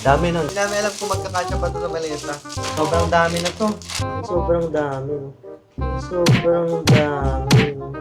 Dami nun. Hindi namin alam kung magkakasya pa ito sa maleta. Sobrang dami na to. Sobrang dami. No? Sobrang dami. No?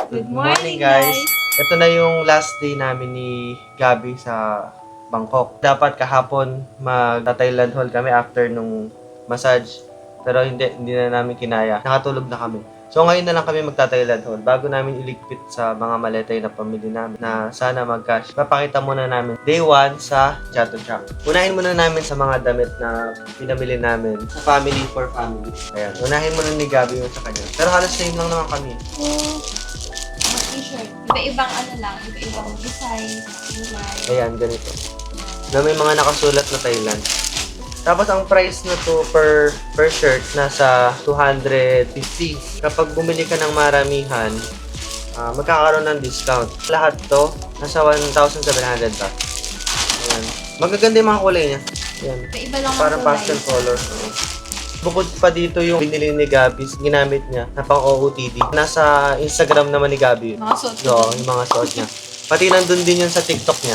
Good morning, Guys. Ito na yung last day namin ni Gabi sa Bangkok. Dapat kahapon mag-Thailand Hall kami after nung massage. Pero hindi na namin kinaya. Nakatulog na kami. So ngayon na lang kami magta-Thailand Hall bago namin iligpit sa mga maleta na pamili namin na sana mag-cash. Papakita muna namin day 1 sa Chatuchak. Unahin muna namin sa mga damit na pinamili namin sa family for family. Ayan. Unahin muna ni Gabi yung sa kanya. Pero halos same lang naman kami. Mga t-shirt. Iba-ibang ano lang, iba-ibang design, kulay. Ayan, ganito. Na may mga nakasulat na Thailand. Tapos ang price na to per shirt nasa 250. Kapag bumili ka ng maramihan, magkakaroon ng discount. Lahat to nasa 1,700 pa. Ayan. Magaganda yung mga kulay niya. Ayan. Iba-iba lang ang Parang kulay. pastel color. Bukod pa dito yung binili ni Gabi, ginamit niya na pang OOTD. Nasa Instagram naman ni Gabi. Mga suot. So, yung mga suot niya. Pati nandun din yun sa TikTok niya.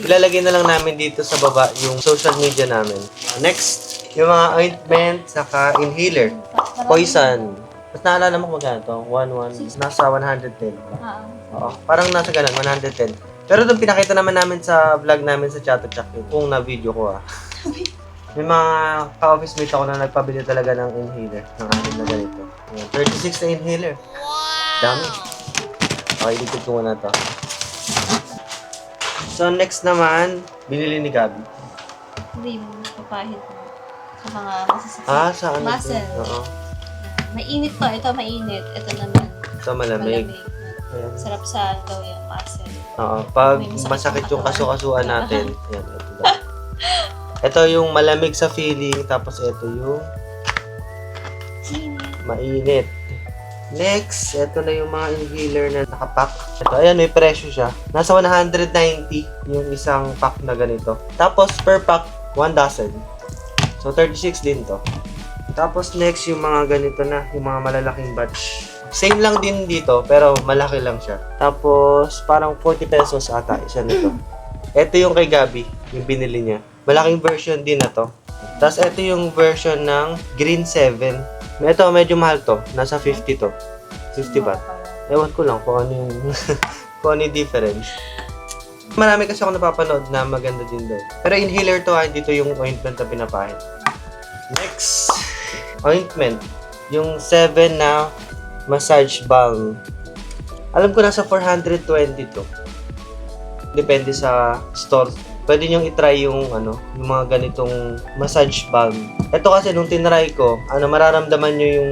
Ilalagay na lang namin dito sa baba yung social media namin. Next, yung mga ointment, saka inhaler. Poison. Mas naalala mo kung magkano to? 1, nasa 110. Oo, parang nasa ganun, 110. Pero doon pinakita naman namin sa vlog namin sa Chatuchak kung na-video ko May mga ka-office mate ako na nagpabili talaga ng inhaler. Ng akin na ganito. Ayan, 36 na inhaler. Dami. Okay, ilikod ko muna to. So, next naman, binili ni Gabi. Cream, papahit mo. Sa mga masasakit. Sa ano? Muscle. Oo. Mainit to. Ito mainit. Ito naman. Sa malamig. Malamig. Ayan. Sarap sa daw yung muscle. Oo. Pag May masakit masakit yung ang katawan. kasu-kasuan natin. Ayan, ito daw. Ito yung malamig sa feeling. Tapos ito yung mainit. Next, ito na yung mga inhaler na nakapack. Ito, ayan, may presyo siya. Nasa 190 yung isang pack na ganito. Tapos, per pack, 1 dozen. So, 36 din to. Tapos, next, yung mga ganito na, yung mga malalaking batch. Same lang din dito, pero malaki lang siya. Tapos, parang 40 pesos ata, isa nito. Ito yung kay Gabi, yung binili niya. Malaking version din na to. Tapos, ito yung version ng Green 7. Ito, medyo mahal to. Nasa 50 to. 50 baht. Ewan ko lang kung ano yung kung ano yung difference. Marami kasi ako napapanood na maganda din daw. Pero inhaler to hindi to yung ointment na pinapahid. Next, ointment. Yung 7 na massage balm. Alam ko nasa 420 to. Depende sa store. Pwede nyo i-try yung yung mga ganitong massage balm. Ito kasi nung tinry ko, mararamdaman nyo yung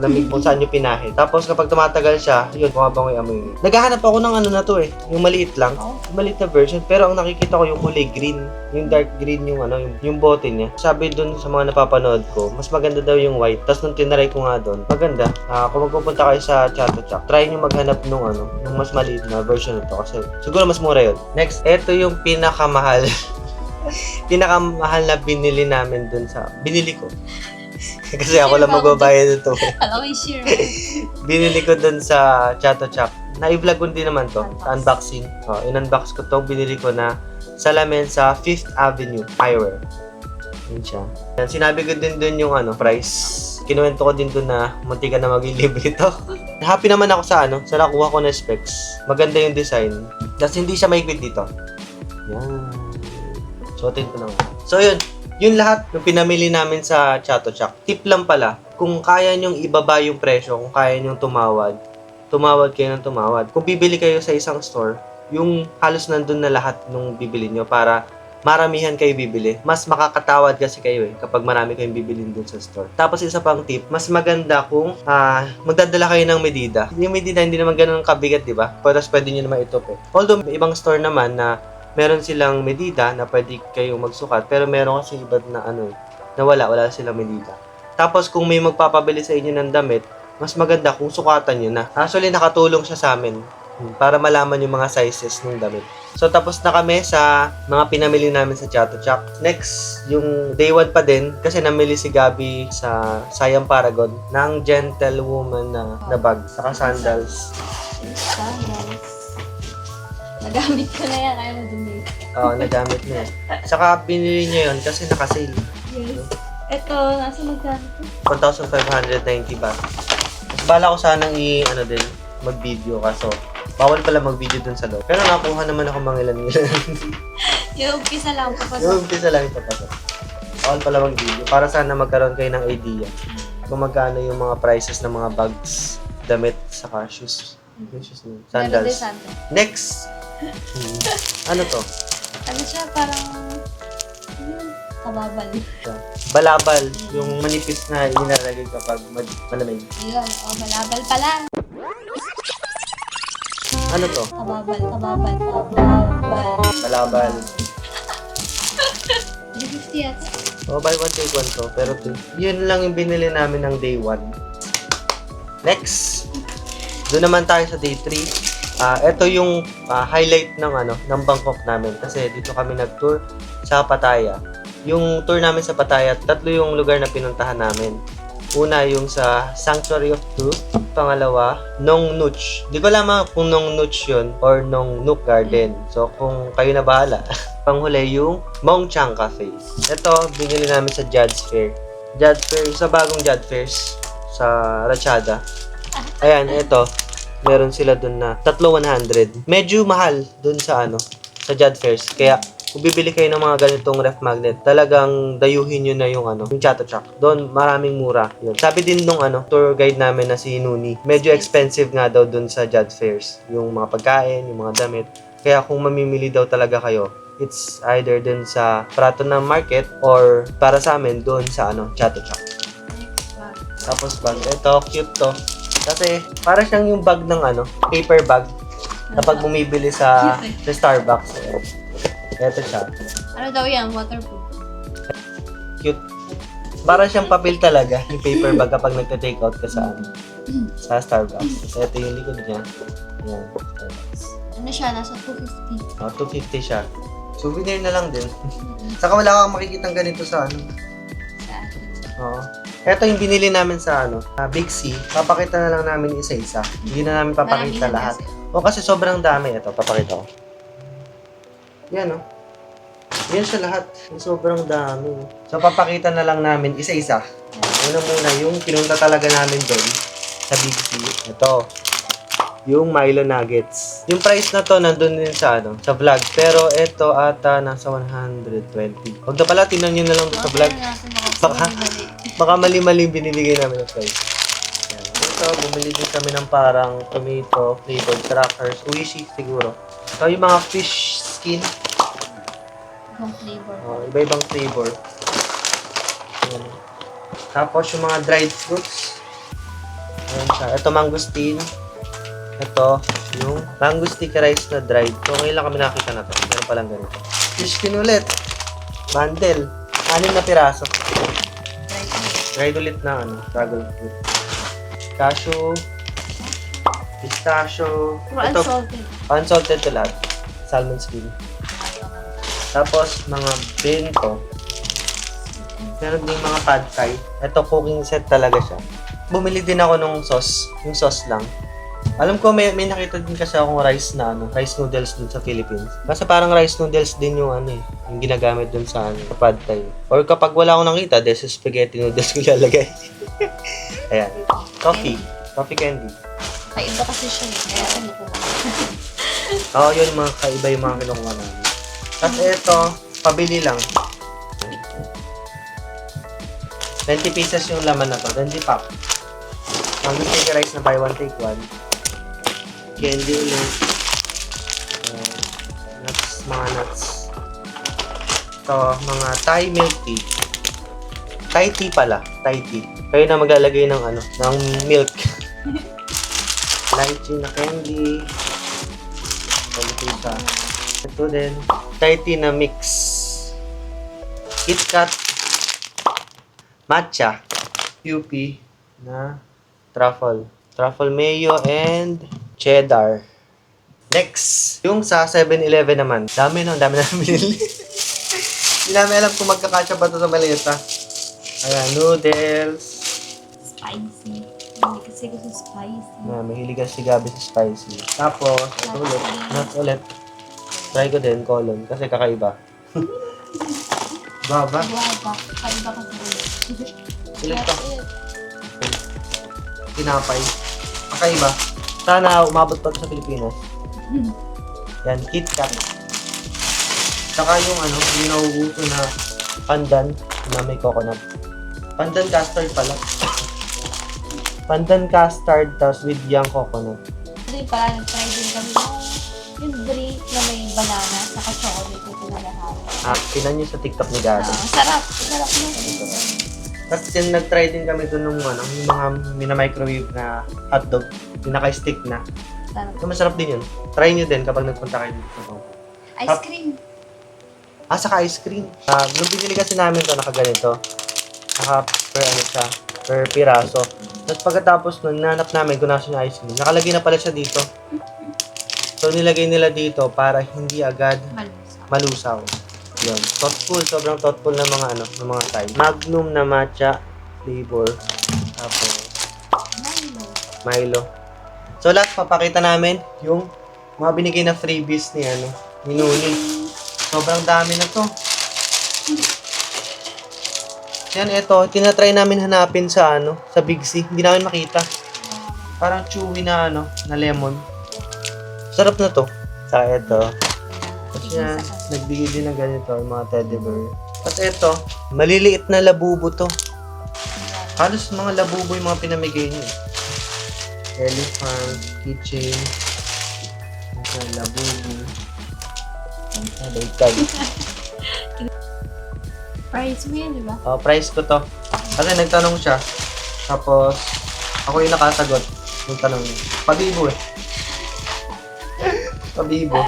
lamig kung saan nyo pinahid. Tapos kapag tumatagal siya, yun, bumabango yung amoy. Naghahanap ako ng na to yung maliit lang. Yung maliit na version. Pero ang nakikita ko yung kulay green. Yung dark green yung bote niya. Sabi dun sa mga napapanood ko, mas maganda daw yung white. Tapos nung tinry ko nga dun, maganda. Kung magpupunta kayo sa Chatuchak, try nyo maghanap nung mas maliit na version nito. Kasi siguro mas mura yun. Next, ito yung pinakamahal na binili namin dun binili ko. Kasi ako lang magbabayad nito. Alam mo, sure. Binili ko dun sa Chatuchak. Na-i-vlog ko din naman to. Unboxing. In-unbox ko to. Binili ko na salamin sa 5th Avenue Eyewear. Yun siya. Yan, sinabi ko din dun yung price. Kinuwento ko din dun na munti ka na mag-libre to. Happy naman ako sa nakuha ko na specs. Maganda yung design. Tapos hindi siya mahigpit dito. Yan. Suotin ko naman. So yun lahat ng pinamili namin sa Chatuchak. Tip lang pala, kung kaya nyong ibaba yung presyo, kung kaya nyong tumawad kayo ng tumawad. Kung bibili kayo sa isang store, yung halos nandun na lahat nung bibili nyo para maramihan kayo bibili. Mas makakatawad kasi kayo kapag marami kayong bibilin dun sa store. Tapos isa pang tip, mas maganda kung magdadala kayo ng medida. Yung medida hindi naman ganun kabigat, di ba? Pero pwede nyo naman itup Although may ibang store naman na meron silang medida na pwede kayong magsukat, pero meron kasi iba na na wala silang medida. Tapos kung may magpapabili sa inyo ng damit, mas maganda kung sukatan nyo na. Actually, nakatulong siya sa amin para malaman yung mga sizes ng damit. So, tapos na kami sa mga pinamili namin sa Chatuchak. Next, yung day 1 pa din, kasi namili si Gabi sa Siam Paragon ng gentlewoman na bag, saka sandals. Sandals. Nagamit ko na yan. Ayaw mo dun Oo, nagamit niya. Saka pinili niya yun kasi naka-sale. Yes. Ito, nasa magkano to? 1,590 ba? Mas bala ko sanang mag-video kaso bawal pala mag-video dun sa loob. Pero nakuha naman ako mga ilan-ilan. Yung umpisa lang papasok. Yung umpisa lang ito pa. Bawal pala mag-video para sana magkaroon kayo ng idea kung magkano yung mga prices ng mga bags, damit, saka shoes. Yung shoes na yun. Meron din Sandals. sandals. Next! Ano to? Ano siya, parang... kababal. Balabal. Yung manipis na inalagay kapag malamig. Yun, balabal pala. Ano to? Kababal. Balabal. 350 yata. Buy one take one to. Pero yun lang yung binili namin ng day 1. Next! Doon naman tayo sa day 3. Ito yung highlight ng Bangkok namin kasi dito kami nag-tour sa Pattaya. Yung tour namin sa Pattaya, 3 yung lugar na pinuntahan namin. Una yung sa Sanctuary of Truth, pangalawa Nong Nooch. Di ko alam kung Nong Nooch yun or Nong Nook Garden. So kung kayo na bahala. Panghuli yung Mong Chang Cafe. Ito binili namin sa Jad's Fair. Jad's Fair, sa bagong Jad Fairs sa Ratchada. Ayan, ito. Meron sila dun na 3,100. Medyo mahal dun sa sa Jad Fairs. Kaya kung bibili kayo ng mga ganitong ref magnet, talagang dayuhin nyo na yung yung Chatuchak. Doon maraming mura. Yun. Sabi din nung tour guide namin na si Nuni, medyo expensive nga daw dun sa Jad Fairs. Yung mga pagkain, yung mga damit. Kaya kung mamimili daw talaga kayo, it's either dun sa Prato na Market or para sa amin dun sa Chatuchak. Tapos bag, ito cute to. Kasi para siyang yung bag ng paper bag kapag bumibili sa Starbucks. Ito siya. Ano daw yan? Waterproof. Cute. Para siyang papel talaga, yung paper bag kapag nagte-take out ka sa sa Starbucks. So, ito yung likod niya. Yan. Starbucks. Ano siya? Nasa 250. 250 siya. Souvenir na lang din. Saka wala kang makikitang ganito sa Oo. Ito yung binili namin sa Big C. Papakita na lang namin isa-isa. Hindi na namin papakita lahat. O kasi sobrang dami. Ito, papakita ko. Yan Yan siya lahat. Sobrang dami. So, papakita na lang namin isa-isa. Una muna, yung pinunta talaga namin doon sa Big C. Ito. Yung Milo Nuggets. Yung price na to, nandun din sa vlog. Pero ito ata nasa 120. Huwag na pala, tingnan nyo na lang sa vlog. Baka mali-mali binibigay namin ng price. Yan. Ito, bumili din kami ng parang tomato flavored crackers. Uishi siguro. So, yung mga fish skin. Ibang flavor. Iba-ibang flavor. Ayan. Tapos, yung mga dried fruits. Ayan siya. Ito, mangosteen. Ito, yung mango sticky rice na dried. So, ngayon lang kami nakita na to. Meron palang ganito. Fish skin ulit. Bundle. 6 na piraso. Dried ulit na dragon fruit. Cashew. Pistachio. Ito, Unsalted. unsalted to lahat. Salmon skin. Tapos, mga bento. Meron ding mga pad thai. Ito, cooking set talaga siya. Bumili din ako nung sauce. Yung sauce lang. Alam ko, may nakita din kasi akong rice rice noodles dun sa Philippines. Kasi parang rice noodles din yung yung ginagamit dun sa pad thai. Or kapag wala akong nakita, des spaghetti noodles ko ilalagay. Ayan. Coffee. Coffee candy. Kaiba kasi siya kaya ano ko. Oo, yun mga kaiba yung mga kinukuha namin. At ito, pabili lang. 20 pieces yung laman na to. 20 pack. Mango sticky rice na buy one take one. Candy ulit. Nuts, mga nuts. Ito, mga Thai milk tea. Thai tea pala. Thai tea. Kayo na maglalagay ng ng milk. Lychee na candy. Ito isa. Ito din. Thai tea na mix. KitKat. Matcha. UP na truffle. Truffle mayo and cheddar. Next, yung sa 7-Eleven naman. Dami namin binili. Hindi namin alam kung magkakasya ba ito sa maleta. Ayan, noodles. Spicy. Hindi kasi gusto spicy. Mahilig si Gabi sa spicy. Tapos, ito ulit. Nuts ulit. Try ko din, colon. Kasi kakaiba. Baba. Guwaba. Kaiba kasi. Ulit pa. Tinapay. Kakaiba. Sana umabot pa ito sa Pilipinas. Yan, KitKat. Saka yung yung nauuso na pandan na may coconut. Pandan custard pala. Pandan custard tapos with young coconut. Doon pala, nag-try din kami yung drink na may banana saka chocolate na pinalahaw. Tinan nyo sa TikTok ni Gabi. Sarap. Sarap na. Tapos nag-try din kami doon yung mga mina-microwave na hotdog. Yung naka-stick na. Sarap. So, masarap din yun. Try nyo din kapag nagpunta kayo dito. Ice cream. Saka ice cream. Nung binili kasi namin to nakaganito. Per piraso. Tapos pagkatapos nun, nanap namin kung nasa yung ice cream. Nakalagay na pala siya dito. So, nilagay nila dito para hindi agad malusaw. Yun. Thoughtful. Sobrang thoughtful ng mga ng mga type. Magnum na matcha flavor. Tapos, Milo. So, last, papakita namin yung mga binigay na freebies ni Nuni. Sobrang dami na to. Yan, ito. Tinatry namin hanapin sa sa Big C. Hindi namin makita. Parang chewy na na lemon. Sarap na to. Saka ito. Tapos yan, nagbigay din ng ganito, yung mga teddy bear. Tapos ito, maliliit na labubo to. Halos mga labubo yung mga pinamigay niyo. Elephant, keychain, labubo. Baitag. Price mo yun, di ba? Price ko to. Kasi nagtanong siya. Tapos, ako yung nakasagot. Yung tanong niya. Pabibo eh. Pabibo.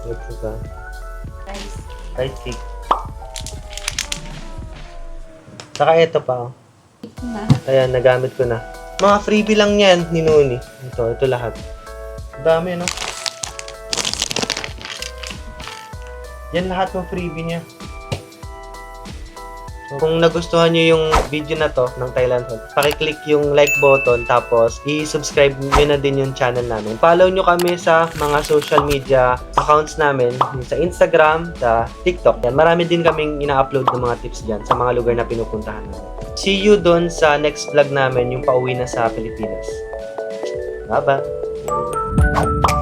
Ito ka. Price. Right cake. Saka ito pa. Na. Ayan, nagamit ko na. Mga freebie lang yan ni Nuni. Ito lahat. Dami, no? Yan lahat ng freebie niya. So, kung nagustuhan nyo yung video na to ng Thailand Haul, pakiclick yung like button tapos i-subscribe nyo na din yung channel namin. Follow nyo kami sa mga social media accounts namin, sa Instagram, sa TikTok. Yan, marami din kaming ina-upload ng mga tips dyan sa mga lugar na pinupuntahan namin. See you doon sa next vlog namin, yung pauwi na sa Pilipinas. Bye-bye!